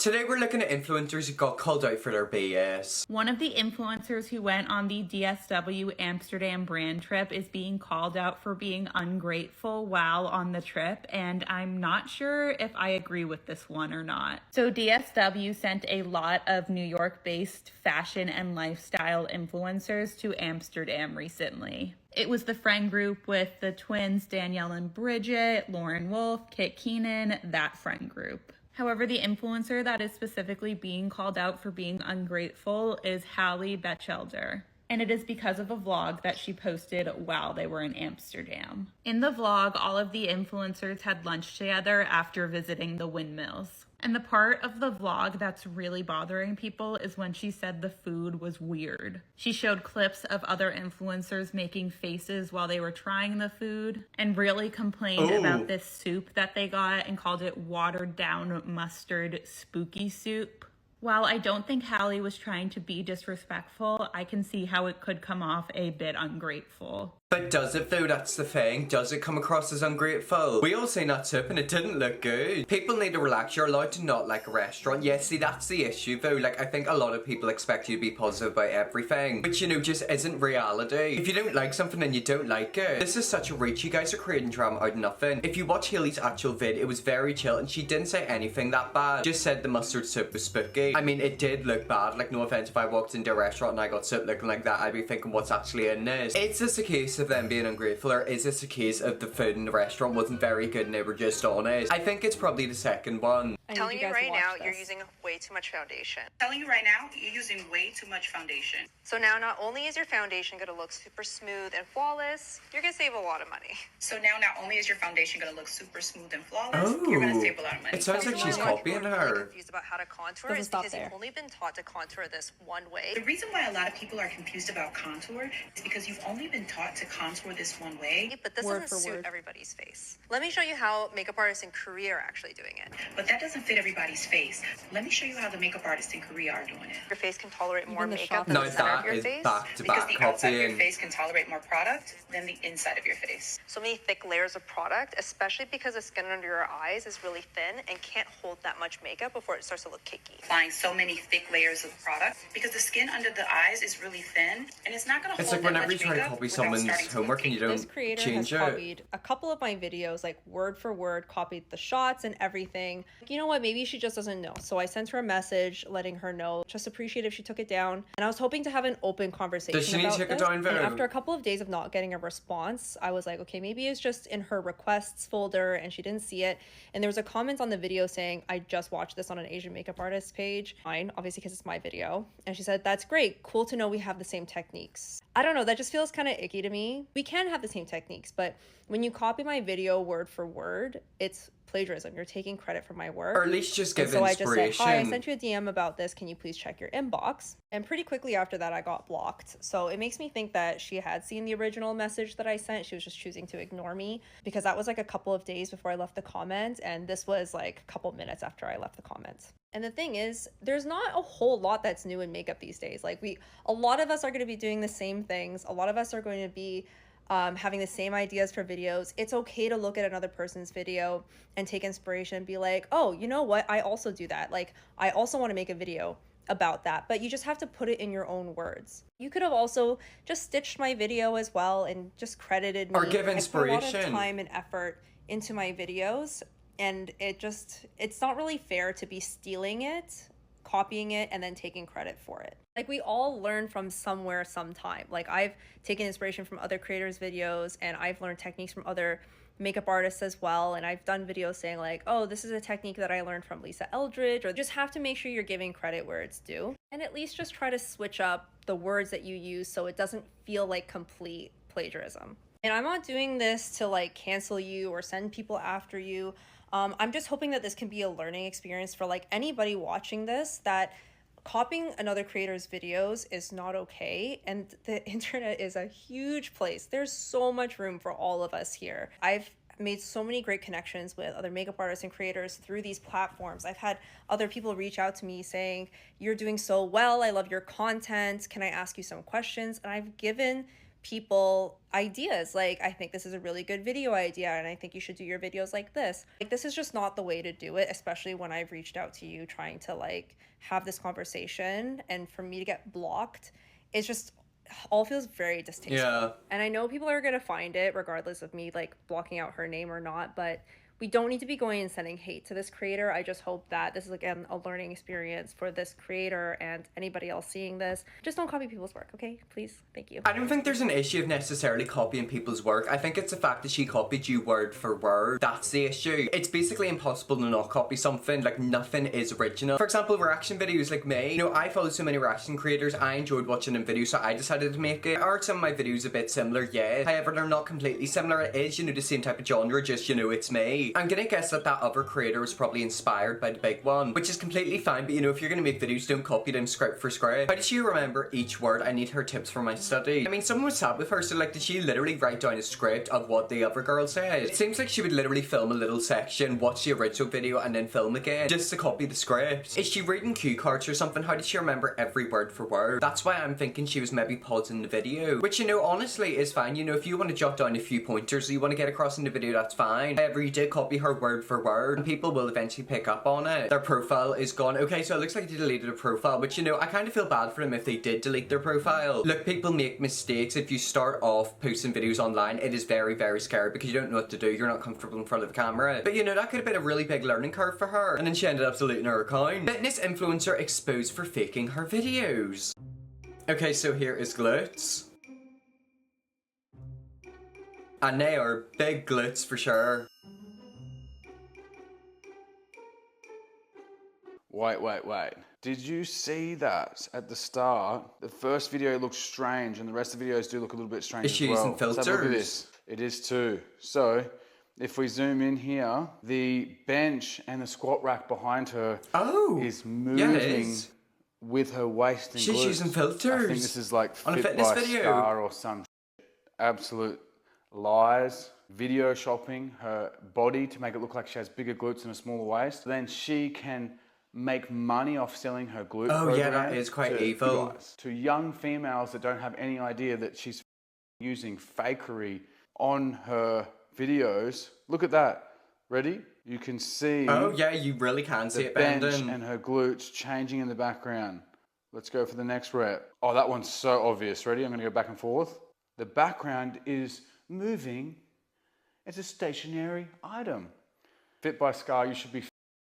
Today we're looking at influencers who got called out for their BS. One of the influencers who went on the DSW Amsterdam brand trip is being called out for being ungrateful while on the trip, and I'm not sure if I agree with this one or not. So DSW sent a lot of New York-based fashion and lifestyle influencers to Amsterdam recently. It was the friend group with the twins Danielle and Bridget, Lauren Wolf, Kit Keenan, that friend group. However, the influencer that is specifically being called out for being ungrateful is Hallie Batchelder. And it is because of a vlog that she posted while they were in Amsterdam. In the vlog, all of the influencers had lunch together after visiting the windmills. And the part of the vlog that's really bothering people is when she said the food was weird. She showed clips of other influencers making faces while they were trying the food and really complained about this soup that they got and called it watered down mustard spooky soup. While I don't think Hallie was trying to be disrespectful, I can see how it could come off a bit ungrateful. But does it though? That's the thing. Does it come across as ungrateful? We all seen that soup and it didn't look good. People need to relax. You're allowed to not like a restaurant. Yeah, see, that's the issue though. Like, I think a lot of people expect you to be positive about everything, which, you know, just isn't reality. If you don't like something and you don't like it, this is such a reach. You guys are creating drama out of nothing. If you watch Haley's actual vid, it was very chill and she didn't say anything that bad. Just said the mustard soup was spooky. I mean, it did look bad. Like, no offense, if I walked into a restaurant and I got soup looking like that, I'd be thinking, what's actually in this? Is this a case of them being ungrateful, or is this a case of the food in the restaurant wasn't very good and they were just honest? I think it's probably the second one. Telling you right now, you're using way too much foundation. Telling you right now, you're using way too much foundation. So now not only is your foundation going to look super smooth and flawless, you're going to save a lot of money. So now not only is your foundation going to look super smooth and flawless, you're going to save a lot of money. It sounds like she's copying her. Really confused about how to contour is because you've only been taught to contour this one way. The reason why a lot of people are confused about contour is because you've only been taught to contour this one way. But this doesn't suit everybody's face. Let me show you how makeup artists in Korea are actually doing it. But that doesn't fit everybody's face. Let me show you how the makeup artists in Korea are doing it. Your face can tolerate more makeup than the center of your face. Because the outside of your face can tolerate more product than the inside of your face. So many thick layers of product, especially because the skin under your eyes is really thin and can't hold that much makeup before it starts to look cakey. Applying so many thick layers of product because the skin under the eyes is really thin and it's not going to hold that much makeup. It's like whenever you try to copy someone's homework and you don't This creator change has copied a couple of my videos, like word for word, copied the shots and everything. You know what? Maybe she just doesn't know. So I sent her a message letting her know. Just appreciate if she took it down. And I was hoping to have an open conversation Does she need to take it down, and after a couple of days of not getting a response, I was like, okay, maybe it's just in her requests folder and she didn't see it. And there was a comment on the video saying, I just watched this on an Asian makeup artist page. Fine, obviously because it's my video. And she said, that's great. Cool to know we have the same techniques. I don't know, that just feels kind of icky to me. We can have the same techniques, but when you copy my video word for word, it's plagiarism. You're taking credit for my work. Or at least just give inspiration. So I just said, hi, I sent you a DM about this. Can you please check your inbox? And pretty quickly after that, I got blocked. So it makes me think that she had seen the original message that I sent. She was just choosing to ignore me because that was like a couple of days before I left the comment. And this was like a couple minutes after I left the comment. And the thing is, there's not a whole lot that's new in makeup these days. Like a lot of us are going to be doing the same things. A lot of us are going to be having the same ideas for videos. It's okay to look at another person's video and take inspiration and be like, oh, you know what? I also do that. Like, I also want to make a video about that, but you just have to put it in your own words. You could have also just stitched my video as well and just credited me. Or give inspiration. I put a lot of time and effort into my videos, and it's not really fair to be stealing it, copying it, and then taking credit for it. Like, we all learn from somewhere sometime. Like, I've taken inspiration from other creators' videos, and I've learned techniques from other makeup artists as well. And I've done videos saying like, oh, this is a technique that I learned from Lisa Eldridge, or just have to make sure you're giving credit where it's due. And at least just try to switch up the words that you use so it doesn't feel like complete plagiarism. And I'm not doing this to like cancel you or send people after you. I'm just hoping that this can be a learning experience for like anybody watching this, that copying another creator's videos is not okay. And the internet is a huge place. There's so much room for all of us here. I've made so many great connections with other makeup artists and creators through these platforms. I've had other people reach out to me saying, you're doing so well. I love your content. Can I ask you some questions? And I've given people ideas. Like, I think this is a really good video idea, and I think you should do your videos like this. Like, this is just not the way to do it, especially when I've reached out to you trying to like have this conversation, and for me to get blocked, it's just all feels very distasteful. Yeah. And I know people are gonna find it regardless of me like blocking out her name or not, but we don't need to be going and sending hate to this creator. I just hope that this is, again, a learning experience for this creator and anybody else seeing this. Just don't copy people's work, okay? Please. Thank you. I don't think there's an issue of necessarily copying people's work. I think it's the fact that she copied you word for word. That's the issue. It's basically impossible to not copy something. Like, nothing is original. For example, reaction videos like me. You know, I follow so many reaction creators. I enjoyed watching them videos, so I decided to make it. Are some of my videos a bit similar? Yeah. However, they're not completely similar. It is, you know, the same type of genre, just, you know, it's me. I'm gonna guess that other creator was probably inspired by the big one, which is completely fine, but you know, if you're gonna make videos, don't copy them script for script. How did she remember each word? I need her tips for my study. I mean, someone was sat with her, so like, did she literally write down a script of what the other girl said? It seems like she would literally film a little section, watch the original video, and then film again, just to copy the script. Is she reading cue cards or something? How did she remember every word for word? That's why I'm thinking she was maybe pausing the video, which, you know, honestly is fine. You know, if you want to jot down a few pointers you want to get across in the video, that's fine. However, you did copy her word for word, and people will eventually pick up on it. Their profile is gone. Okay, so it looks like they deleted a profile, but you know, I kind of feel bad for them if they did delete their profile. Look, people make mistakes. If you start off posting videos online, it is very, very scary because you don't know what to do. You're not comfortable in front of the camera. But you know, that could have been a really big learning curve for her. And then she ended up deleting her account. Fitness influencer exposed for faking her videos. Okay, so here is glutes. And they are big glutes for sure. Wait. Did you see that at the start? The first video looks strange and the rest of the videos do look a little bit strange Is she as well. using filters? Let's have a look at this. It is too. So, if we zoom in here, the bench and the squat rack behind her is moving yeah, it is. with her waist and She's glutes. using filters. I think this is like on a Fit fitness by video. Scar or some absolute lies. Video shopping her body to make it look like she has bigger glutes and a smaller waist. Then she can make money off selling her glute program. Yeah, that is quite evil. To young females that don't have any idea that she's using fakery on her videos. Look at that. Ready? You can see oh yeah, you really can see the it bench bending. and her glutes changing in the background. Let's go for the next rep. Oh, that one's so obvious. Ready? I'm going to go back and forth. The background is moving. It's a stationary item. Fit by Scar, you should be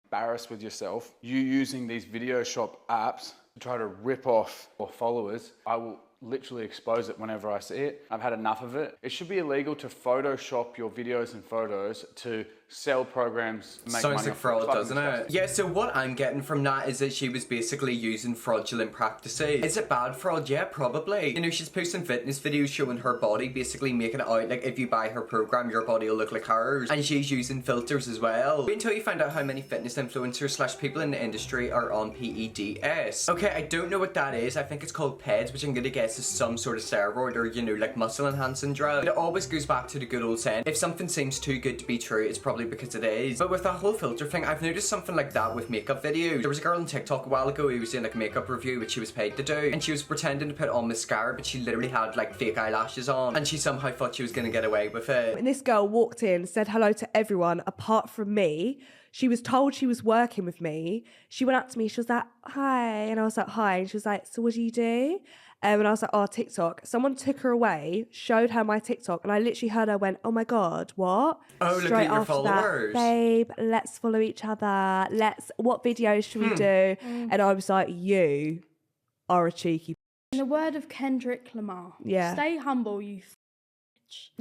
embarrassed with yourself. You using these video shop apps to try to rip off your followers. I will literally expose it whenever I see it. I've had enough of it. It should be illegal to Photoshop your videos and photos to sell programs to make Sounds money like fraud, Fucking doesn't it? disgusting. Yeah, so what I'm getting from that is that she was basically using fraudulent practices. Is it bad fraud? Yeah, probably. You know, she's posting fitness videos showing her body, basically making it out like if you buy her program, your body will look like hers. And she's using filters as well. Wait until you find out how many fitness influencers slash people in the industry are on PEDS. Okay, I don't know what that is. I think it's called PEDS, which I'm gonna guess is some sort of steroid or, you know, like muscle enhancing drug. But it always goes back to the good old saying, if something seems too good to be true, it's probably because it is. But with that whole filter thing, I've noticed something like that with makeup videos. There was a girl on TikTok a while ago who was doing like a makeup review, which she was paid to do, and she was pretending to put on mascara, but she literally had like fake eyelashes on, and she somehow thought she was gonna get away with it. And this girl walked in, said hello to everyone apart from me. She was told she was working with me. She went up to me, she was like, hi. And I was like, hi. And she was like, so what do you do? And I was like, oh, TikTok. Someone took her away, showed her my TikTok, and I literally heard her went, oh my God, what? Oh, look at your followers. That, babe, let's follow each other. What videos should we do? And I was like, you are a cheeky. In the word of Kendrick Lamar, Yeah. Stay humble, you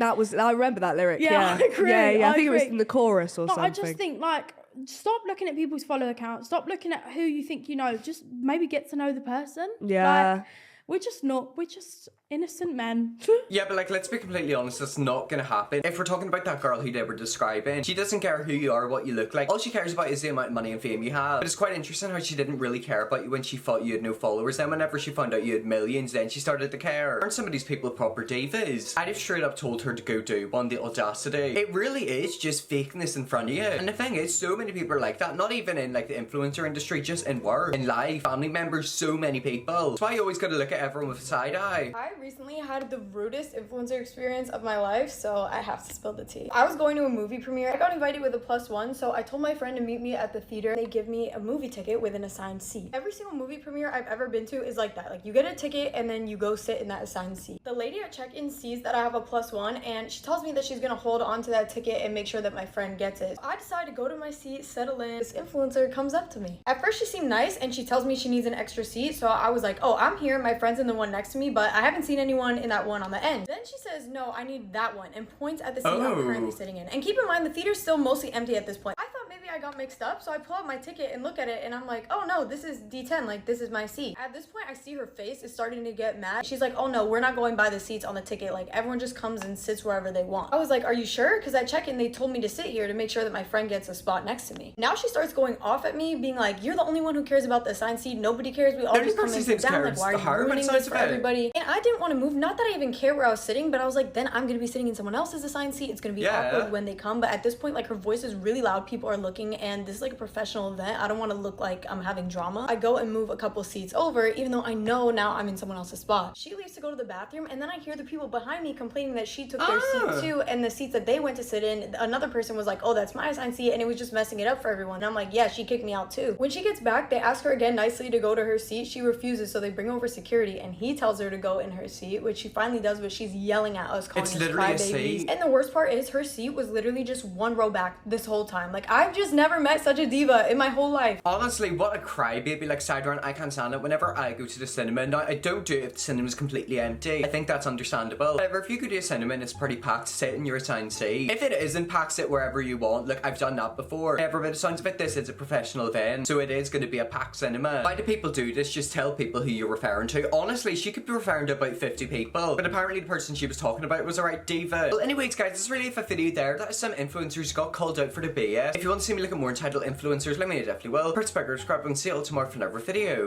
I remember that lyric. Yeah, I agree. Yeah, I think it was agree. in the chorus or But something. I just think, like, stop looking at people's follow accounts. Stop looking at who you think you know. Just maybe get to know the person. Yeah. Like, we're just innocent men. Yeah, but like, let's be completely honest, that's not gonna happen. If we're talking about that girl who they were describing, she doesn't care who you are, what you look like. All she cares about is the amount of money and fame you have. But it's quite interesting how she didn't really care about you when she thought you had no followers. Then whenever she found out you had millions, then she started to care. Aren't some of these people proper divas? I'd have straight up told her to go do one, the audacity. It really is just faking this in front of you. And the thing is, so many people are like that, not even in like the influencer industry, just in work, in life, family members, so many people. That's why you always gotta look at at everyone with a side eye. I recently had the rudest influencer experience of my life, so I have to spill the tea. I was going to a movie premiere. I got invited with a +1, so I told my friend to meet me at the theater. They give me a movie ticket with an assigned seat. Every single movie premiere I've ever been to is like that. Like, you get a ticket and then you go sit in that assigned seat. The lady at check-in sees that I have a +1, and she tells me that she's gonna hold on to that ticket and make sure that my friend gets it. I decide to go to my seat, settle in. This influencer comes up to me. At first she seemed nice and she tells me she needs an extra seat, so I was like, oh, I'm here, my friend's in the one next to me, but I haven't seen anyone in that one on the end. Then she says, no, I need that one, and points at the seat I'm currently sitting in. And keep in mind, the theater's still mostly empty at this point. I thought maybe I got mixed up, so I pull out my ticket and look at it, and I'm like, oh no, this is D10, like this is my seat. At this point, I see her face is starting to get mad. She's like, oh no, we're not going by the seats on the ticket, like everyone just comes and sits wherever they want. I was like, are you sure? Because at check-in, they told me to sit here to make sure that my friend gets a spot next to me. Now she starts going off at me, being like, you're the only one who cares about the assigned seat, nobody cares, we all just come and sit down, like why are you ruining this for everybody? And I didn't want to move, not that I even care where I was sitting, but I was like, then I'm gonna be sitting in someone else's assigned seat, it's gonna be awkward when they come. But at this point, like, her voice is really loud, people are looking, and this is like a professional event. I don't want to look like I'm having drama. I go and move a couple seats over, even though I know now I'm in someone else's spot. She leaves to go to the bathroom, and then I hear the people behind me complaining that she took their seat too, and the seats that they went to sit in, another person was like, oh, that's my assigned seat, and it was just messing it up for everyone. And I'm like, yeah, she kicked me out too. When she gets back, they ask her again nicely to go to her seat. She refuses, so they bring over security, and he tells her to go in her seat, which she finally does, but she's yelling at us, calling us crybabies. And the worst part is her seat was literally just one row back this whole time. Like, I've just never met such a diva in my whole life. Honestly, what a crybaby. Like, sideline, I can't stand it. Whenever I go to the cinema, now I don't do it if the cinema's completely empty. I think that's understandable. However, if you go to a cinema and it's pretty packed, sit in your assigned seat. If it isn't packed, sit wherever you want. Look, I've done that before. However, by the sounds of it, this is a professional event, so it is going to be a packed cinema. Why do people do this? Just tell people who you're referring to. Honestly, she could be referring to about 50 people, but apparently the person she was talking about was a right diva. Well, anyways, guys, this is really a video there. That is some influencers got called out for the BS. If you want to see me look at more entitled influencers, let me know, definitely will. Subscribe and see you all tomorrow for another video.